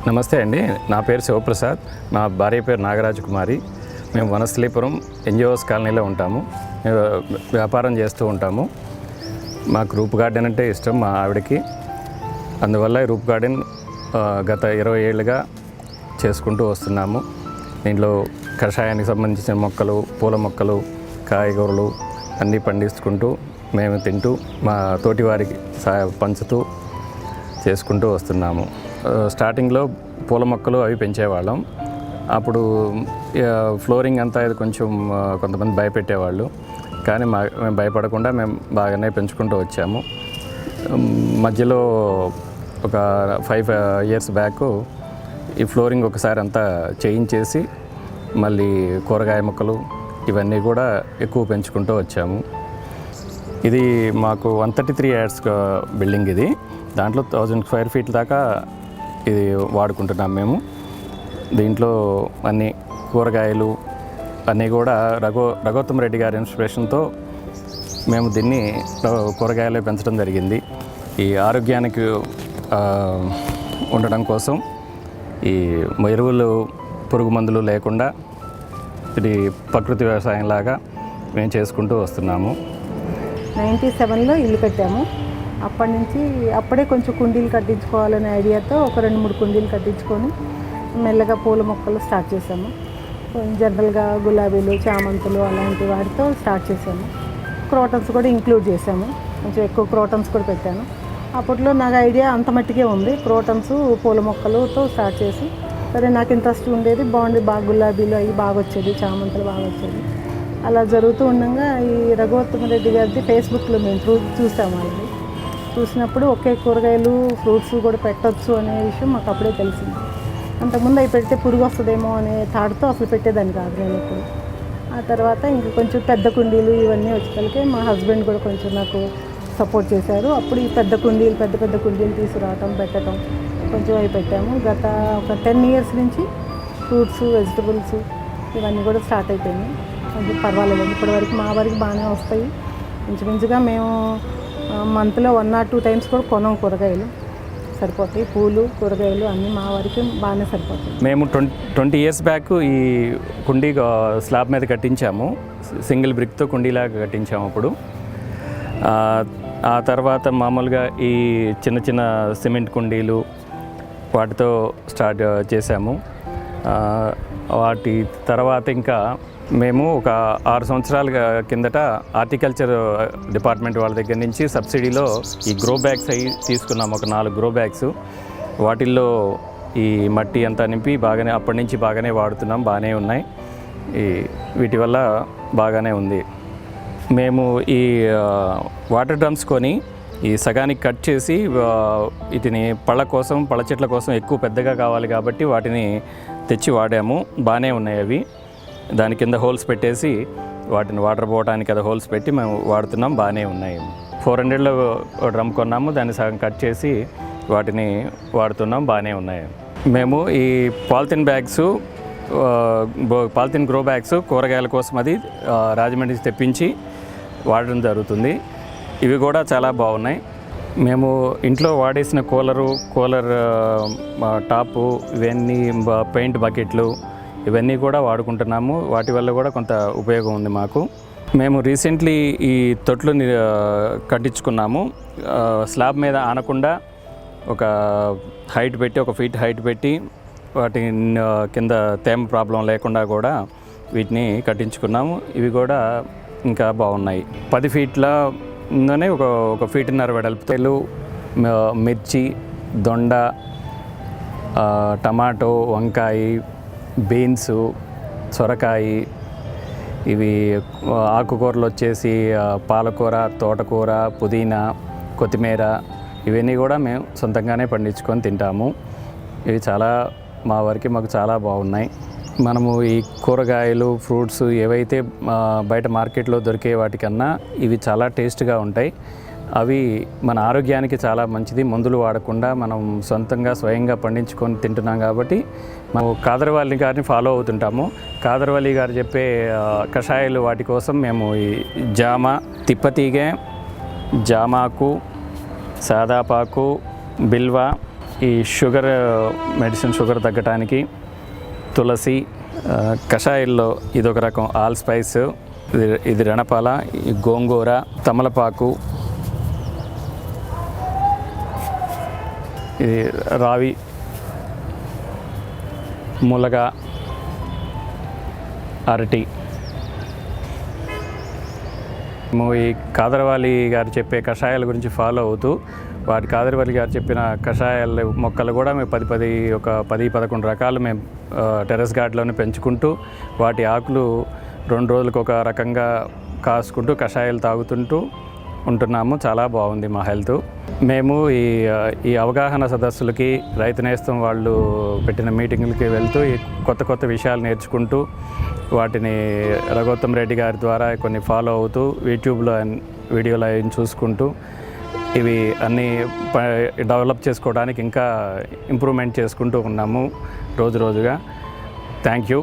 నమస్తే అండి, నా పేరు శివప్రసాద్, నా భార్య పేరు నాగరాజ కుమారి. మేము వనస్థలీపురం ఎన్జిఓస్ కాలనీలో ఉంటాము. వ్యాపారం చేస్తూ ఉంటాము. మాకు రూప్ గార్డెన్ అంటే ఇష్టం మా ఆవిడకి. అందువల్ల ఈ రూప్ గార్డెన్ గత 20 ఏళ్ళుగా చేసుకుంటూ వస్తున్నాము. దీంట్లో కషాయానికి సంబంధించిన మొక్కలు, పూల మొక్కలు, కాయగూరలు అన్నీ పండించుకుంటూ మేము తింటూ మా తోటి వారికి పంచుతూ చేసుకుంటూ వస్తున్నాము. స్టార్టింగ్లో పూల మొక్కలు అవి పెంచేవాళ్ళం. అప్పుడు ఫ్లోరింగ్ అంతా ఇది కొంచెం కొంతమంది భయపెట్టేవాళ్ళు, కానీ మేము భయపడకుండా మేము బాగానే పెంచుకుంటూ వచ్చాము. మధ్యలో ఒక 5 years బ్యాక్ ఈ ఫ్లోరింగ్ ఒకసారి అంతా చేయించేసి మళ్ళీ కూరగాయ మొక్కలు ఇవన్నీ కూడా ఎక్కువ పెంచుకుంటూ వచ్చాము. ఇది మాకు 133 acres బిల్డింగ్. ఇది దాంట్లో 1000 square feet దాకా ఇది వాడుకుంటున్నాం మేము. దీంట్లో అన్ని కూరగాయలు అన్నీ కూడా రఘోత్తమ రెడ్డి గారి ఇన్స్పిరేషన్తో మేము దీన్ని కూరగాయలే పెంచడం జరిగింది. ఈ ఆరోగ్యానికి ఉండడం కోసం ఈ ఎరువులు, పురుగు మందులు లేకుండా ఇది ప్రకృతి వ్యవసాయం లాగా మేము చేసుకుంటూ వస్తున్నాము. 97లో ఇల్లు కట్టాము. అప్పటి నుంచి అప్పుడే కొంచెం కుండీలు కట్టించుకోవాలనే ఐడియాతో ఒక 2-3 కుండీలు కట్టించుకొని మెల్లగా పూల మొక్కలు స్టార్ట్ చేసాము. జనరల్గా గులాబీలు, చామంతులు అలాంటి వాటితో స్టార్ట్ చేసాము. క్రోటన్స్ కూడా ఇంక్లూడ్ చేసాము. కొంచెం ఎక్కువ క్రోటన్స్ కూడా పెట్టాను. అప్పట్లో నాకు ఐడియా అంత మట్టికే ఉంది. క్రోటన్స్, పూల మొక్కలతో స్టార్ట్ చేసి సరే నాకు ఇంట్రెస్ట్ ఉండేది, బాగా గులాబీలు అవి బాగా వచ్చేది, చామంతులు బాగా వచ్చేది. అలా జరుగుతూ ఉండగా ఈ రఘువత్తమ రెడ్డి గారిది ఫేస్బుక్లో మేము చూసాము. వాళ్ళది చూసినప్పుడు ఒకే కూరగాయలు, ఫ్రూట్స్ కూడా పెట్టచ్చు అనే విషయం మాకు అప్పుడే తెలిసింది. అంతకుముందు అవి పెడితే పురుగు వస్తుందేమో అనే థాట్తో అసలు పెట్టేదాన్ని కాదు నేను ఎప్పుడు. ఆ తర్వాత ఇంక కొంచెం పెద్ద కుండీలు ఇవన్నీ వచ్చేసరికి మా హస్బెండ్ కూడా కొంచెం నాకు సపోర్ట్ చేశారు. అప్పుడు ఈ పెద్ద కుండీలు తీసుకురావటం, పెట్టడం కొంచెం అవి పెట్టాము. గత ఒక 10 years నుంచి ఫ్రూట్స్, వెజిటబుల్స్ ఇవన్నీ కూడా స్టార్ట్ అయిపోయినాయి. కొంచెం పర్వాలేదు, ఇప్పటివరకు మా వరకు బాగానే వస్తాయి. ఇంచుమించుగా మేము మంత్లో 1 or 2 times కూడా కొనం. కూరగాయలు సరిపోతాయి, పూలు, కూరగాయలు అన్నీ మా వరకు బాగానే సరిపోతాయి. మేము 20 years బ్యాక్ ఈ కుండీ స్లాబ్ మీద కట్టించాము. సింగిల్ బ్రిక్తో కుండీలాగా కట్టించాము. అప్పుడు ఆ తర్వాత మామూలుగా ఈ చిన్న సిమెంట్ కుండీలు వాటితో స్టార్ట్ చేసాము. వాటి తర్వాత ఇంకా మేము ఒక 6 సంవత్సరాల కిందట హార్టికల్చర్ డిపార్ట్మెంట్ వాళ్ళ దగ్గర నుంచి సబ్సిడీలో ఈ గ్రో బ్యాగ్స్ అవి తీసుకున్నాము. ఒక 4 గ్రో బ్యాగ్స్. వాటిల్లో ఈ మట్టి అంతా నింపి అప్పటి నుంచి బాగానే వాడుతున్నాం. బాగానే ఉన్నాయి. వీటి వల్ల బాగానే ఉంది. మేము ఈ వాటర్ డ్రమ్స్ కొని ఈ సగానికి కట్ చేసి వీటిని పళ్ళ చెట్ల కోసం ఎక్కువ పెద్దగా కావాలి కాబట్టి వాటిని తెచ్చి వాడాము. బాగానే ఉన్నాయి అవి. దాని కింద హోల్స్ పెట్టేసి వాటిని వాటర్ పోవడానికి అది హోల్స్ పెట్టి మేము వాడుతున్నాం. బాగానే ఉన్నాయి. 400లో డ్రమ్ కొన్నాము. దాన్ని సగం కట్ చేసి వాటిని వాడుతున్నాం. బాగానే ఉన్నాయి. మేము ఈ పాలిథిన్ గ్రో బ్యాగ్స్ కూరగాయల కోసం అది రాజమండ్రి తెప్పించి వాడడం జరుగుతుంది. ఇవి కూడా చాలా బాగున్నాయి. మేము ఇంట్లో వాడేసిన కూలర్ టాపు, ఇవన్నీ పెయింట్ బకెట్లు ఇవన్నీ కూడా వాడుకుంటున్నాము. వాటి వల్ల కూడా కొంత ఉపయోగం ఉంది మాకు. మేము రీసెంట్లీ ఈ తొట్లు కట్టించుకున్నాము. స్లాబ్ మీద ఆనకుండా ఒక హైట్ పెట్టి, 1 feet హైట్ పెట్టి వాటి కింద తేమ ప్రాబ్లం లేకుండా కూడా వీటిని కట్టించుకున్నాము. ఇవి కూడా ఇంకా బాగున్నాయి. 10 feetలోనే ఒక 1.5 feet వెడల్పుతో మిర్చి, దొండ, టమాటో, వంకాయ, బీన్స్, సొరకాయ, ఇవి ఆకుకూరలు వచ్చేసి పాలకూర, తోటకూర, పుదీనా, కొత్తిమీర ఇవన్నీ కూడా మేము సొంతంగానే పండించుకొని తింటాము. ఇవి మాకు చాలా బాగున్నాయి. మనము ఈ కూరగాయలు, ఫ్రూట్స్ ఏవైతే బయట మార్కెట్లో దొరికే వాటికన్నా ఇవి చాలా టేస్ట్గా ఉంటాయి. అవి మన ఆరోగ్యానికి చాలా మంచిది. మందులు వాడకుండా మనం సొంతంగా స్వయంగా పండించుకొని తింటున్నాం కాబట్టి మనం కాదరవల్లి గారిని ఫాలో అవుతుంటాము. కాదరవల్లి గారు చెప్పే కషాయాలు వాటి కోసం మేము ఈ జామ, తిప్పతీగ, జామాకు, సాదాపాకు, బిల్వ, ఈ షుగర్ మెడిసిన్ షుగర్ తగ్గటానికి తులసి, కషాయాల్లో ఇదొక రకం ఆల్ స్పైస్, ఇది రణపాల, ఈ గోంగూర, తమలపాకు, ఇది రావి, ములగ, అరటి. మేము ఈ కాదరవాలి గారు చెప్పే కషాయాల గురించి ఫాలో అవుతూ కాదరవాలి గారు చెప్పిన కషాయాల మొక్కలు కూడా మేము 10-11 రకాలు మేము టెర్రస్ గార్డెన్లోనే పెంచుకుంటూ వాటి ఆకులు 2 రోజులకు ఒక రకంగా కాసుకుంటూ కషాయాలు తాగుతుంటూ ఉంటున్నాము. చాలా బాగుంది మా హెల్త్. మేము ఈ అవగాహన సదస్సులకి, రైతు నేస్తం వాళ్ళు పెట్టిన మీటింగులకి వెళ్తూ ఈ కొత్త విషయాలు నేర్చుకుంటూ వాటిని రఘోత్తమ్ రెడ్డి గారి ద్వారా కొన్ని ఫాలో అవుతూ యూట్యూబ్లో వీడియోలు అవి చూసుకుంటూ ఇవి అన్నీ డెవలప్ చేసుకోవడానికి ఇంకా ఇంప్రూవ్మెంట్ చేసుకుంటూ ఉన్నాము రోజుగా. Thank you.